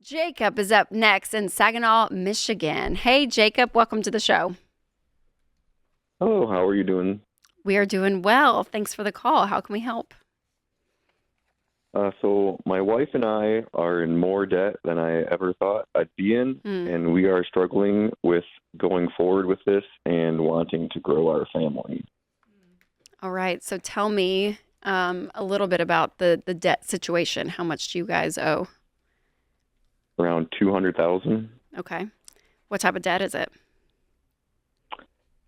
Jacob is up next in Saginaw, Michigan. Hey, Jacob, welcome to the show. Oh, how are you doing? We are doing well. Thanks for the call. How can we help? So my wife and I are in more debt than I ever thought I'd be in, Mm. and we are struggling with going forward with this and wanting to grow our family. All right. So tell me a little bit about the debt situation. How much do you guys owe? Around 200,000. Okay. What type of debt is it?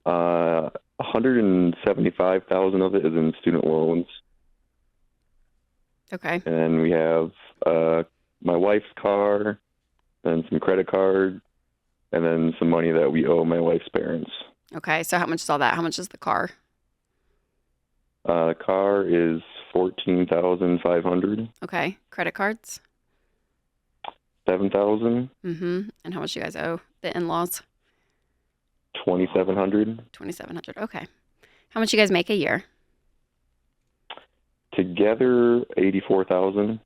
175,000 of it is in student loans, Okay. and we have my wife's car, and some credit card, and then some money that we owe my wife's parents. Okay. So how much is all that? How much is the car? The car is 14,500. Okay. Credit cards? 7,000. Mm-hmm. And how much do you guys owe the in-laws? 2,700. 2,700. Okay. How much you guys make a year? Together, 84,000.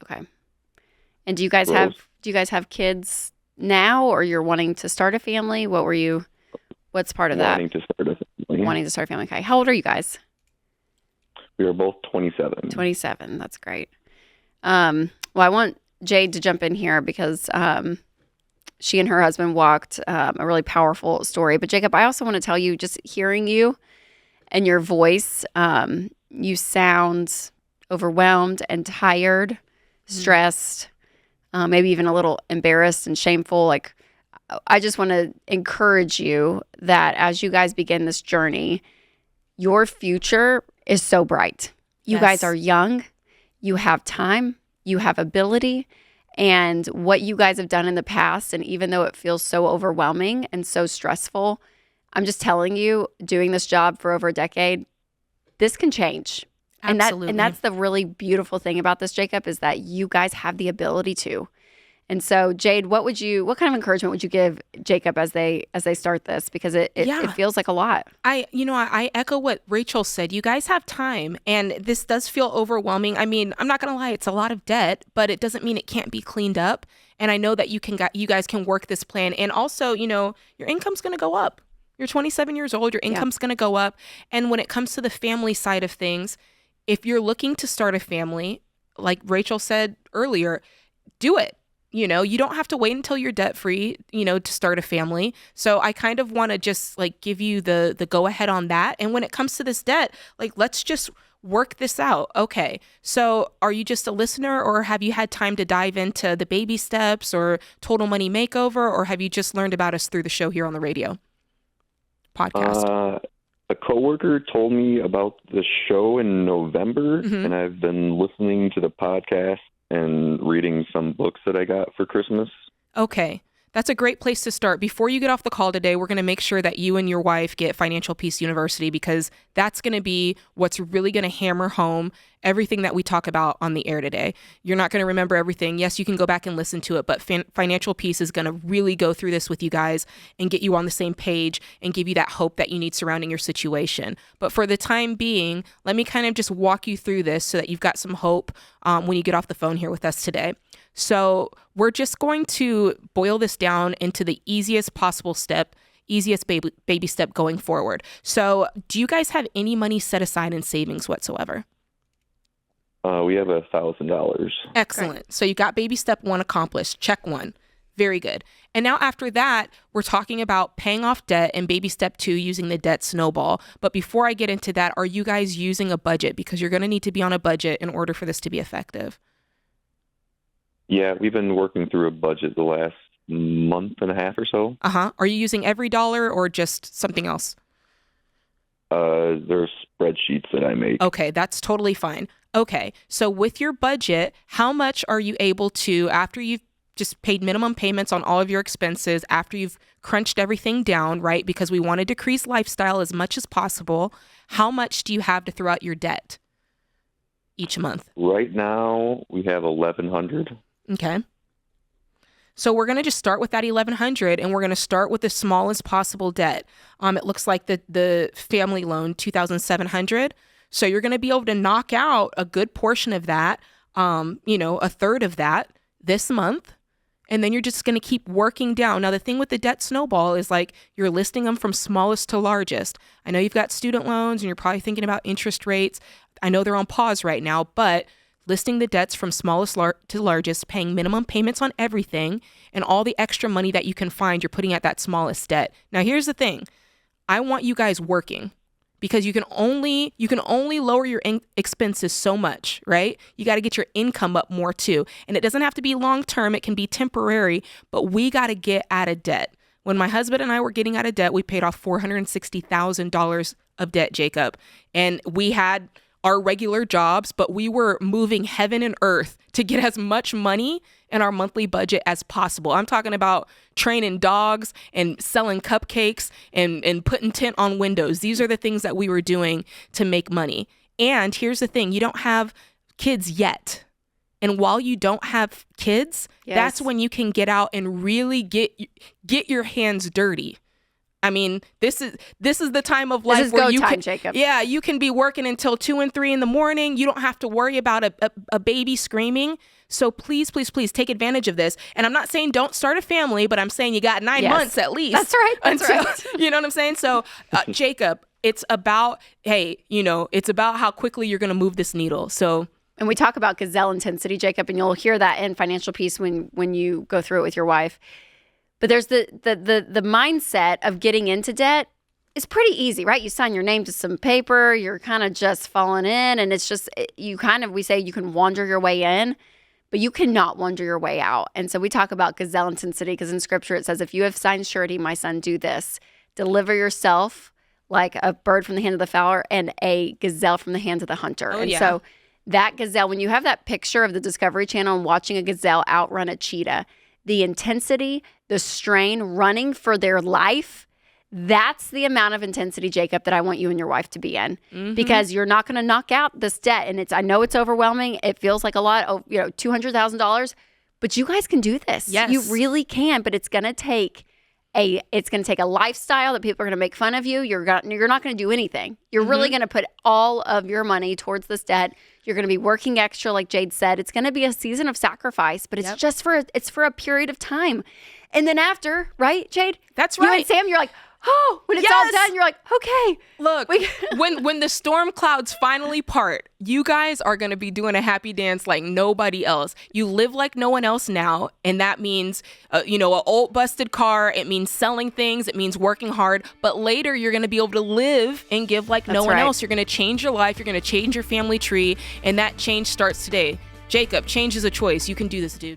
Okay. And do you guys have kids now, or you're wanting to start a family? What's part of that? Wanting to start a family. Wanting to start a family. Okay. How old are you guys? We are both 27. 27. That's great. Well, I want Jade to jump in here because she and her husband walked a really powerful story. But Jacob, I also want to tell you, just hearing you and your voice, you sound overwhelmed and tired, stressed, maybe even a little embarrassed and shameful. Like, I just want to encourage you that as you guys begin this journey, your future is so bright. You guys are young, you have time, you have ability, and what you guys have done in the past, and even though it feels so overwhelming and so stressful, I'm just telling you, doing this job for over a decade, this can change. Absolutely. And that's the really beautiful thing about this, Jacob, is that you guys have the ability to. And so, Jade, what kind of encouragement would you give Jacob as they start this? Because it feels like a lot. I echo what Rachel said. You guys have time, and this does feel overwhelming. I mean, I'm not going to lie, it's a lot of debt, but it doesn't mean it can't be cleaned up. And I know that you guys can work this plan. And also, your income's going to go up. You're 27 years old, your income's going to go up. And when it comes to the family side of things, if you're looking to start a family, like Rachel said earlier, do it. You don't have to wait until you're debt free, to start a family. So I kind of want to just give you the go ahead on that. And when it comes to this debt, let's just work this out. Okay. So are you just a listener, or have you had time to dive into the baby steps or total money makeover, or have you just learned about us through the show here on the radio podcast? A coworker told me about the show in November, Mm-hmm. and I've been listening to the podcast and reading some books that I got for Christmas. Okay. That's a great place to start. Before you get off the call today, we're going to make sure that you and your wife get Financial Peace University, because that's going to be what's really going to hammer home everything that we talk about on the air today. You're not going to remember everything. Yes, you can go back and listen to it, but Financial Peace is going to really go through this with you guys and get you on the same page and give you that hope that you need surrounding your situation. But for the time being, let me kind of just walk you through this so that you've got some hope when you get off the phone here with us today. So we're just going to boil this down into the easiest possible step, easiest baby step going forward. So do you guys have any money set aside in savings whatsoever? We have $1,000. Excellent. Great. So you got baby step one accomplished. Check one. Very good. And now after that, we're talking about paying off debt and baby step two, using the debt snowball. But before I get into that, are you guys using a budget? Because you're going to need to be on a budget in order for this to be effective. Yeah, we've been working through a budget the last month and a half or so. Are you using every dollar or just something else? There's spreadsheets that I make. Okay, that's totally fine. Okay, so with your budget, how much are you able to, after you've just paid minimum payments on all of your expenses, after you've crunched everything down, right? Because we want to decrease lifestyle as much as possible. How much do you have to throw out your debt each month? Right now, we have 1,100. Okay. So we're going to just start with that 1,100, and we're going to start with the smallest possible debt. It looks like the family loan, 2,700. So you're going to be able to knock out a good portion of that, a third of that this month. And then you're just going to keep working down. Now, the thing with the debt snowball is like you're listing them from smallest to largest. I know you've got student loans and you're probably thinking about interest rates. I know they're on pause right now, but listing the debts from smallest to largest, paying minimum payments on everything, and all the extra money that you can find, you're putting at that smallest debt. Now, here's the thing. I want you guys working, because you can only lower your expenses so much, right? You got to get your income up more too. And it doesn't have to be long term. It can be temporary, but we got to get out of debt. When my husband and I were getting out of debt, we paid off $460,000 of debt, Jacob. And we had our regular jobs, but we were moving heaven and earth to get as much money in our monthly budget as possible. I'm talking about training dogs and selling cupcakes and putting tint on windows. These are the things that we were doing to make money. And here's the thing, you don't have kids yet. And while you don't have kids, that's when you can get out and really get your hands dirty. I mean, this is the time of life where you can, Jacob. Yeah, you can be working until 2 and 3 in the morning. You don't have to worry about a baby screaming. So please, please, please take advantage of this. And I'm not saying don't start a family, but I'm saying you got 9 months at least. That's right. That's right. You know what I'm saying? So Jacob, it's about, it's about how quickly you're going to move this needle. So. And we talk about gazelle intensity, Jacob, and you'll hear that in Financial Peace when you go through it with your wife. But there's the mindset of getting into debt is pretty easy, right? You sign your name to some paper, you're kind of just falling in, and it's just, we say you can wander your way in, but you cannot wander your way out. And so we talk about gazelle intensity because in scripture it says, if you have signed surety, my son, do this. Deliver yourself like a bird from the hand of the fowler and a gazelle from the hands of the hunter. So that gazelle, when you have that picture of the Discovery Channel and watching a gazelle outrun a cheetah, the intensity, the strain, running for their life, that's the amount of intensity, Jacob, that I want you and your wife to be in. Mm-hmm. Because you're not going to knock out this debt. And I know it's overwhelming. It feels like a lot, $200,000, but you guys can do this. Yes. You really can, but it's going to take a lifestyle that people are going to make fun of you. You're not going to do anything. You're really going to put all of your money towards this debt. You're going to be working extra, like Jade said. It's going to be a season of sacrifice, but it's just for a period of time. And then after, right, Jade? That's right. You and Sam, you're like, oh, when it's all done, you're like, okay. Look, when the storm clouds finally part, you guys are going to be doing a happy dance like nobody else. You live like no one else now, and that means, an old busted car. It means selling things. It means working hard. But later, you're going to be able to live and give like no one else. You're going to change your life. You're going to change your family tree, and that change starts today. Jacob, change is a choice. You can do this, dude.